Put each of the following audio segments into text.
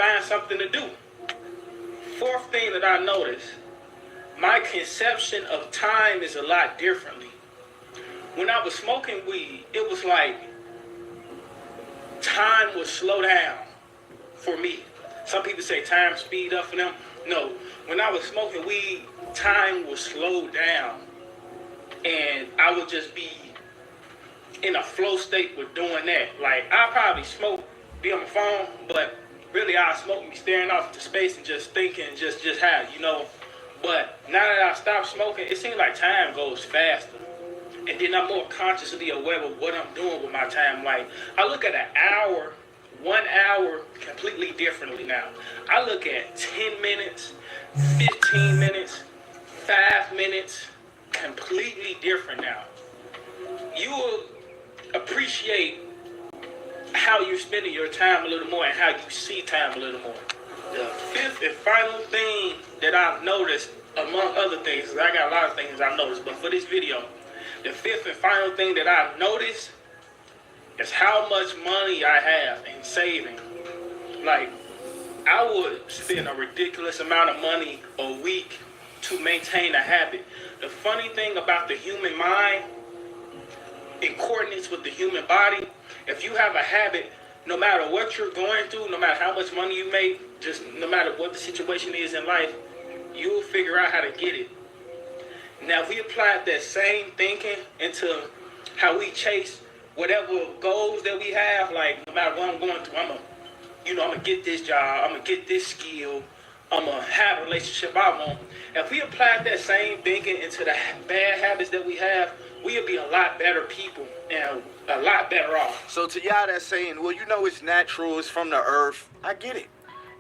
find something to do. Fourth thing that I noticed, my conception of time is a lot differently. When I was smoking weed, it was like time would slow down for me. Some people say time speed up for them. No, when I was smoking weed, time would slow down, and I would just be in a flow state with doing that. Like, I probably smoke, be on my phone, but really I smoke me staring off into space and just thinking, just how, you know. But now that I stopped smoking, it seems like time goes faster. And then I'm more consciously aware of what I'm doing with my time. Like, I look at an hour, 1 hour completely differently now. I look at 10 minutes, 15 minutes, 5 minutes, completely different now. You will appreciate how you're spending your time a little more and how you see time a little more. The fifth and final thing that I've noticed, among other things, because I got a lot of things I've noticed, but for this video, the fifth and final thing that I've noticed is how much money I have in saving. Like, I would spend a ridiculous amount of money a week to maintain a habit. The funny thing about the human mind, in coordinates with the human body, if you have a habit, no matter what you're going through, no matter how much money you make, just no matter what the situation is in life, you'll figure out how to get it. Now, if we applied that same thinking into how we chase whatever goals that we have, like no matter what I'm going through, I'm gonna get this job, I'm gonna get this skill, I'm gonna have a relationship I want. If we applied that same thinking into the bad habits that we have, we'll be a lot better people and a lot better off. So to y'all that's saying, well, you know, it's natural, it's from the earth, I get it.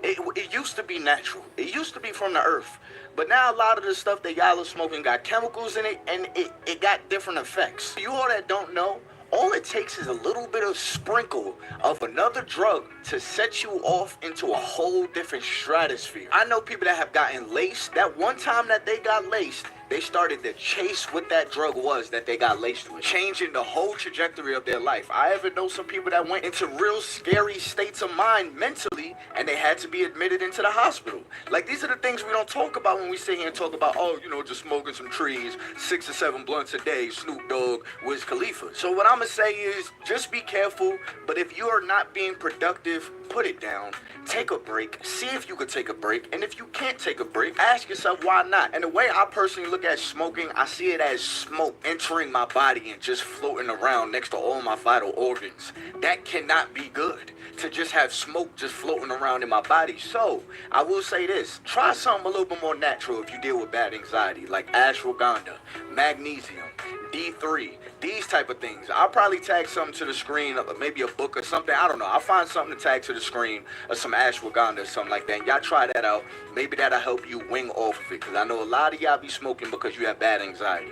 It used to be natural. It used to be from the earth. But now a lot of the stuff that y'all are smoking got chemicals in it, and it got different effects. You all that don't know, all it takes is a little bit of sprinkle of another drug to set you off into a whole different stratosphere. I know people that have gotten laced. That one time that they got laced, they started to chase what that drug was that they got laced with, changing the whole trajectory of their life. I ever know some people that went into real scary states of mind mentally, and they had to be admitted into the hospital. Like, these are the things we don't talk about when we sit here and talk about, oh, you know, just smoking some trees, 6 or 7 blunts a day, Snoop Dogg, Wiz Khalifa. So what I'm gonna say is, just be careful, but if you are not being productive, put it down, take a break, see if you could take a break, and if you can't take a break, ask yourself why not. And the way I personally look at smoking, I see it as smoke entering my body and just floating around next to all my vital organs. That cannot be good, to just have smoke just floating around in my body. So I will say this, try something a little bit more natural if you deal with bad anxiety, like ashwagandha, magnesium, D3, these type of things. I'll probably tag something to the screen, maybe a book or something, I don't know. I'll find something to tag to the screen, or some ashwagandha or something like that. And y'all try that out. Maybe that'll help you wing off of it, because I know a lot of y'all be smoking because you have bad anxiety.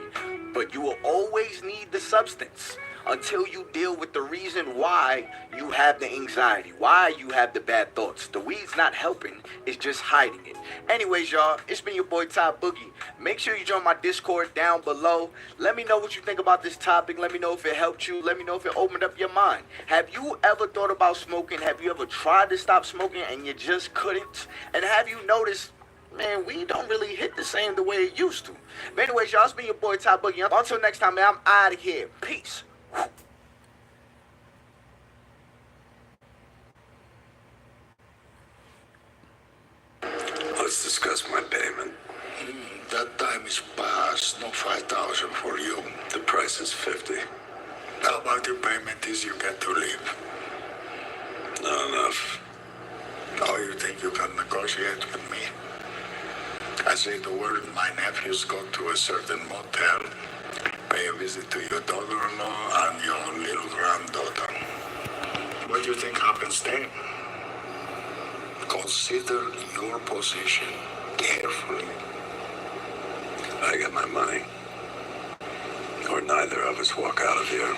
But you will always need the substance until you deal with the reason why you have the anxiety, why you have the bad thoughts. The weed's not helping, it's just hiding it. Anyways, y'all, it's been your boy Ty Boogie. Make sure you join my Discord down below. Let me know what you think about this topic. Let me know if it helped you. Let me know if it opened up your mind. Have you ever thought about smoking? Have you ever tried to stop smoking and you just couldn't? And have you noticed, man, we don't really hit the same the way it used to? But anyways, y'all, it's been your boy Ty Boogie. Until next time, man, I'm out of here. Peace. Let's discuss my payment. That time is past. No 5,000 for you. The price is 50. How about your payment is you get to leave? Not enough. Oh, you think you can negotiate with me? I say the word, my nephews go to a certain motel, pay a visit to your daughter-in-law and your little granddaughter. What do you think happens then? Consider your position carefully. I get my money, or neither of us walk out of here.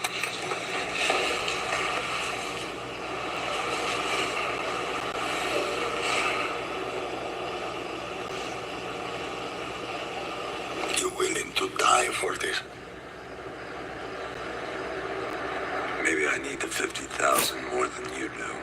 You willing to die for this? Maybe I need the 50,000 more than you do.